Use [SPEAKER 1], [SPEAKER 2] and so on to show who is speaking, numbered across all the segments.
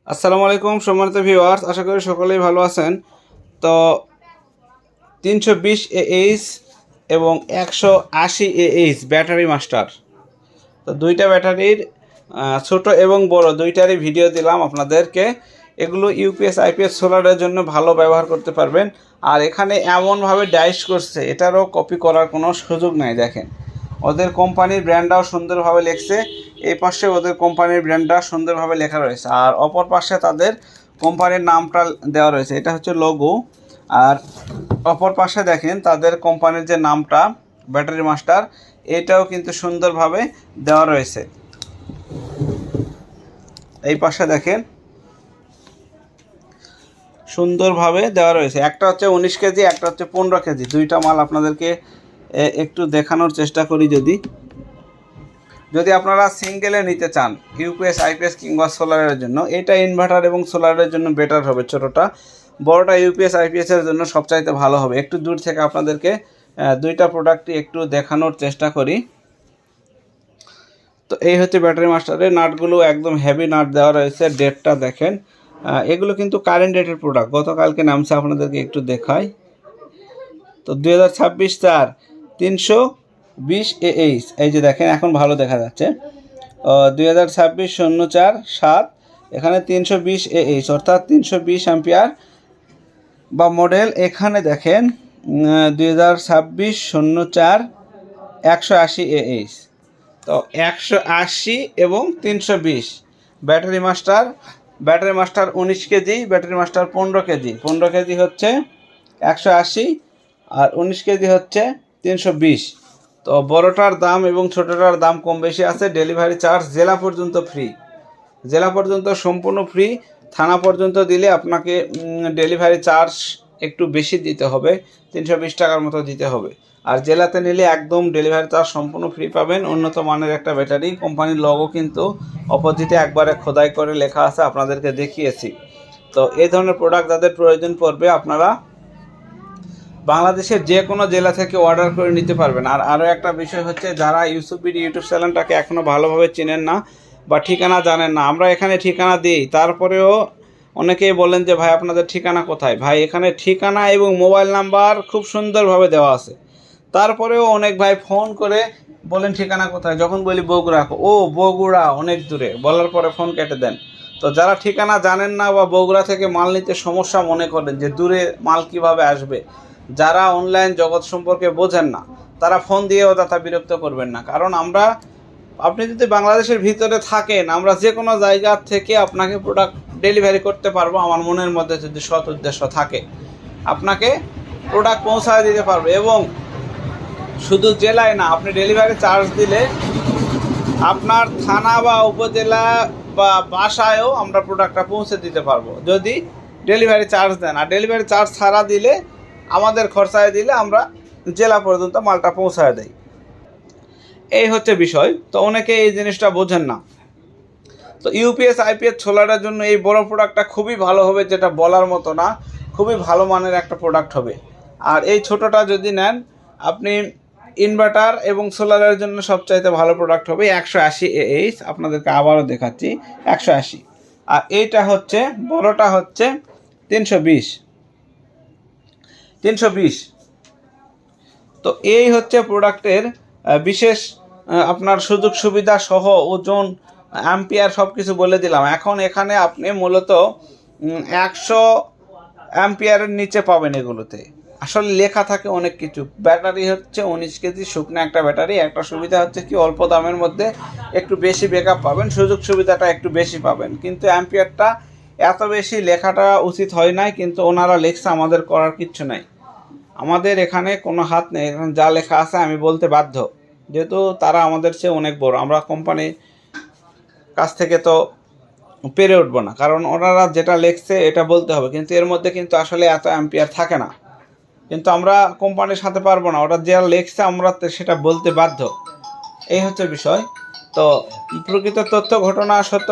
[SPEAKER 1] আসসালামু আলাইকুম সম্মানিত ভিউয়ার্স, আশা করি সকলেই ভালো আছেন। তো 320 AH এবং 180 AH ব্যাটারি মাস্টার, তো দুইটা ব্যাটারির ছোট এবং বড় দুইটারই ভিডিও দিলাম আপনাদেরকে। এগুলো ইউপিএস আইপিএস সোলারের জন্য ভালো ব্যবহার করতে পারবেন। আর এখানে এমনভাবে ডাইস করছে, এটারও কপি করার কোনো সুযোগ নাই। দেখেন, ওদের কোম্পানির ব্র্যান্ডটাও সুন্দরভাবে লেখছে। এই পাশে ওদের কোম্পানির ব্র্যান্ডটা সুন্দরভাবে লেখা রয়েছে, আর অপর পাশে তাদের কোম্পানির নামটা দেওয়া রয়েছে। এটা হচ্ছে লোগো। আর অপর পাশে দেখেন তাদের কোম্পানির যে নামটা ব্যাটারি মাস্টার, এটাও কিন্তু সুন্দরভাবে দেওয়া রয়েছে। এই পাশে দেখেন সুন্দরভাবে দেওয়া রয়েছে। একটা হচ্ছে 19 কেজি, একটা হচ্ছে 15 কেজি। দুইটা মাল আপনাদেরকে একটু দেখানোর চেষ্টা করি। যদি আপনারা সিঙ্গেলে নিতে চান ইউপিএস আইপিএস কিংবা সোলারের জন্য, এটা ইনভার্টার এবং সোলারের জন্য বেটার হবে। ছোটোটা, বড়টা ইউপিএস আইপিএসের জন্য সবচাইতে ভালো হবে। একটু দূর থেকে আপনাদেরকে দুইটা প্রোডাক্টই একটু দেখানোর চেষ্টা করি। তো এই হচ্ছে ব্যাটারি মাস্টারের নাটগুলো, একদম হেভি নাট দেওয়া রয়েছে। ডেটটা দেখেন, এগুলো কিন্তু কারেন্ট ডেটের প্রোডাক্ট, গতকালকে নামছে, আপনাদেরকে একটু দেখাই। তো 2026-4 320 AH, এই যে দেখেন এখন ভালো দেখা যাচ্ছে। 2026-04-7 এখানে 320 AH অর্থাৎ 320 অ্যাম্পিয়ার বা মডেল। এখানে দেখেন 2026-04 180 AH। তো 180 এবং 320 battery master 19 KG, battery master 15 KG. 15 KG হচ্ছে 180 আর 19 কেজি হচ্ছে 320। তো বড়টার দাম এবং ছোটোটার দাম কম বেশি আছে। ডেলিভারি চার্জ জেলা পর্যন্ত ফ্রি, জেলা পর্যন্ত সম্পূর্ণ ফ্রি। থানা পর্যন্ত দিলে আপনাকে ডেলিভারি চার্জ একটু বেশি দিতে হবে, 320 টাকার মতো দিতে হবে। আর জেলাতে নিলে একদম ডেলিভারি চার্জ সম্পূর্ণ ফ্রি পাবেন। উন্নত মানের একটা ব্যাটারি, কোম্পানির লোগো কিন্তু অপোজিটে একবারে খোদাই করে লেখা আছে, আপনাদেরকে দেখিয়েছি। তো এই ধরনের প্রোডাক্ট যাদের প্রয়োজন পড়বে, আপনারা বাংলাদেশের যে কোনো জেলা থেকে অর্ডার করে নিতে পারবেন। আর আরও একটা বিষয় হচ্ছে, যারা ইউসুফবিডি ইউটিউব চ্যানেলটাকে এখনও ভালোভাবে চেনেন না বা ঠিকানা জানেন না, আমরা এখানে ঠিকানা দিই, তারপরেও অনেকেই বলেন যে ভাই আপনাদের ঠিকানা কোথায়। ভাই এখানে ঠিকানা এবং মোবাইল নাম্বার খুব সুন্দরভাবে দেওয়া আছে। তারপরেও অনেক ভাই ফোন করে বলেন ঠিকানা কোথায়, যখন বলি বগুড়া, ও বগুড়া অনেক দূরে, বলার পরে ফোন কেটে দেন। তো যারা ঠিকানা জানেন না বা বগুড়া থেকে মাল নিতে সমস্যা মনে করেন যে দূরে মাল কিভাবে আসবে, যারা অনলাইন জগৎ সম্পর্কে বোঝেন না, তারা ফোন দিয়েও তারা বিরক্ত করবেন না। কারণ আপনি যদি বাংলাদেশের ভিতরে থাকেন, আমরা যে কোনো জায়গা থেকে আপনাকে প্রোডাক্ট ডেলিভারি করতে পারবো। আমার মনের মধ্যে যদি সৎ উদ্দেশ্য থাকে, আপনাকে প্রোডাক্ট পৌঁছায় দিতে পারবো। এবং শুধু জেলায় না, আপনি ডেলিভারি চার্জ দিলে আপনার থানা বা উপজেলা বা বাসায়ও আমরা প্রোডাক্টটা পৌঁছে দিতে পারবো, যদি ডেলিভারি চার্জ দেন। আর ডেলিভারি চার্জ ছাড়া দিলে, আমাদের খরচায় দিলে, আমরা জেলা পর্যন্ত মালটা পৌঁছায় দেই। এই হচ্ছে বিষয়। তো অনেকে এই জিনিসটা বোঝেন না। তো ইউপিএস আইপিএস সোলারের জন্য এই বড় প্রোডাক্টটা খুবই ভালো হবে, যেটা বলার মতো না, খুবই ভালো মানের একটা প্রোডাক্ট হবে। আর এই ছোটোটা যদি নেন আপনি, ইনভার্টার এবং সোলারের জন্য সবচাইতে ভালো প্রোডাক্ট হবে 180 AH। আপনাদেরকে আবারও দেখাচ্ছি 180। আর এইটা হচ্ছে বড়টা হচ্ছে 320। তো এই হচ্ছে প্রোডাক্টের বিশেষ আপনার সুযোগ সুবিধা সহ ওজন, অ্যাম্পিয়ার সব কিছু বলে দিলাম। এখন এখানে আপনি মূলত 100 অ্যাম্পিয়ারের নিচে পাবেন এগুলোতে। আসলে লেখা থাকে অনেক কিছু। ব্যাটারি হচ্ছে 19 কেজি, শুকনো একটা ব্যাটারি। একটা সুবিধা হচ্ছে কি, অল্প দামের মধ্যে একটু বেশি ব্যাকআপ পাবেন, সুযোগ সুবিধাটা একটু বেশি পাবেন। কিন্তু অ্যাম্পিয়ারটা এত বেশি লেখাটা উচিত হয় নাই, কিন্তু ওনারা লেখছে, আমাদের করার কিচ্ছু নাই। আমাদের এখানে কোনো হাত নেই, এখানে যা লেখা আছে আমি বলতে বাধ্য, যেহেতু তারা আমাদের চেয়ে অনেক বড়। আমরা কোম্পানির কাছ থেকে তো পেরে উঠবো না, কারণ ওনারা যেটা লেখছে এটা বলতে হবে। কিন্তু এর মধ্যে কিন্তু আসলে এত অ্যাম্পিয়ার থাকে না, কিন্তু আমরা কোম্পানির সাথে পারবো না, ওটা যা লেখছে আমরা সেটা বলতে বাধ্য। এই হচ্ছে বিষয়। তো প্রকৃত সত্য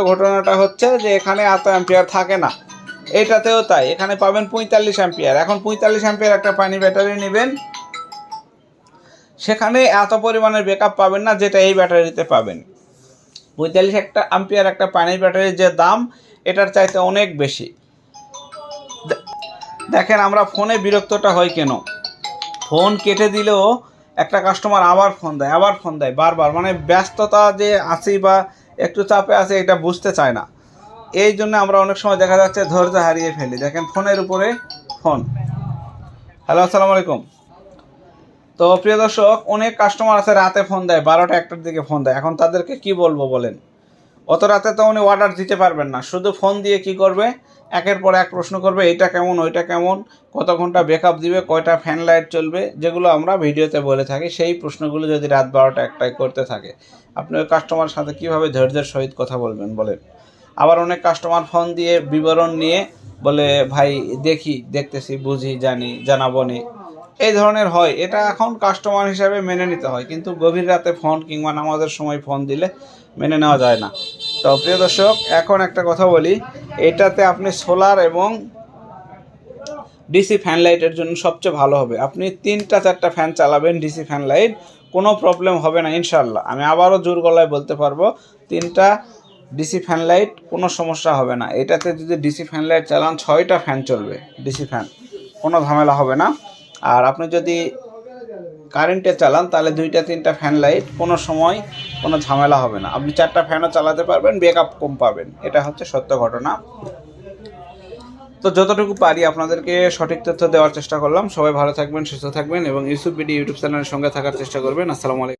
[SPEAKER 1] ঘটনাটা হচ্ছে যে এখানে এত অ্যাম্পিয়ার থাকে না। এইটাতেও তাই, এখানে পাবেন 45 অ্যাম্পিয়ার। এখন 45 অ্যাম্পিয়ার একটা পানি ব্যাটারি নেবেন, সেখানে এত পরিমাণের ব্যাকআপ পাবেন না যেটা এই ব্যাটারিতে পাবেন। 45 একটা অ্যাম্পিয়ার একটা পানির ব্যাটারির যে দাম, এটার চাইতে অনেক বেশি। দেখেন আমরা ফোনে বিরক্তটা হয় কেন, ফোন কেটে দিলেও একটা কাস্টমার আবার ফোন দেয় বারবার, মানে ব্যস্ততা যে আছি বা একটু চাপে আছে এটা বুঝতে চায় না। এই জন্য আমরা অনেক সময় দেখা যাচ্ছে ধৈর্য হারিয়ে ফেলি। দেখেন ফোনের উপরে ফোন। হ্যালো, আসসালামু আলাইকুম। তো প্রিয় দর্শক, অনেক কাস্টমার আছে রাতে ফোন দেয়, 12টা 1টার দিকে ফোন দেয়। এখন তাদেরকে কি বলবো বলেন? অত রাতে তো উনি অর্ডার দিতে পারবেন না। শুধু ফোন দিয়ে কি করবে, একের পর এক প্রশ্ন করবে, এটা কেমন, ওইটা কেমন, কত ঘন্টা ব্যাকআপ দিবে, কয়টা ফ্যান লাইট চলবে, যেগুলো আমরা ভিডিওতে বলে থাকি। সেই প্রশ্নগুলো যদি রাত 12টা 1টায় করতে থাকে, আপনি ওই কাস্টমার সাথে কীভাবে ধৈর্যের সহিত কথা বলবেন বলেন? আবার অনেক কাস্টমার ফোন দিয়ে বিবরণ নিয়ে বলে, ভাই দেখতেছি, বুঝি, জানাবো নি, এই ধরনের হয়। এটা এখন কাস্টমার হিসাবে মেনে নিতে হয়, কিন্তু গভীর রাতে ফোন কিংবা নামাজের সময় ফোন দিলে মেনে নেওয়া যায় না। তো প্রিয় দর্শক, এখন একটা কথা বলি, এটাতে আপনি সোলার এবং ডিসি ফ্যান লাইটের জন্য সবচেয়ে ভালো হবে। আপনি 3টা 4টা ফ্যান চালাবেন ডিসি ফ্যান লাইট, কোনো প্রবলেম হবে না ইনশাল্লাহ। আমি আবারও জোর গলায় বলতে পারবো, 3টা ডিসি ফ্যান লাইট কোনো সমস্যা হবে না। এটাতে যদি ডিসি ফ্যান লাইট চালান 6টা ফ্যান চলবে, ডিসি ফ্যান, কোনো ঝামেলা হবে না। আর আপনি যদি কারেন্টে চালান তাহলে 2টা 3টা ফ্যান লাইট কোনো সময় কোনো ঝামেলা হবে না। আপনি 4টা ফ্যানও চালাতে পারবেন, ব্যাকআপ কম পাবেন। এটা হচ্ছে সত্য ঘটনা। তো যতটুকু পারি আপনাদেরকে সঠিক তথ্য দেওয়ার চেষ্টা করলাম। সবাই ভালো থাকবেন, সুস্থ থাকবেন এবং ইউসুফ বিডি ইউটিউব চ্যানেলের সঙ্গে থাকার চেষ্টা করবেন। আসসালামু আলাইকুম।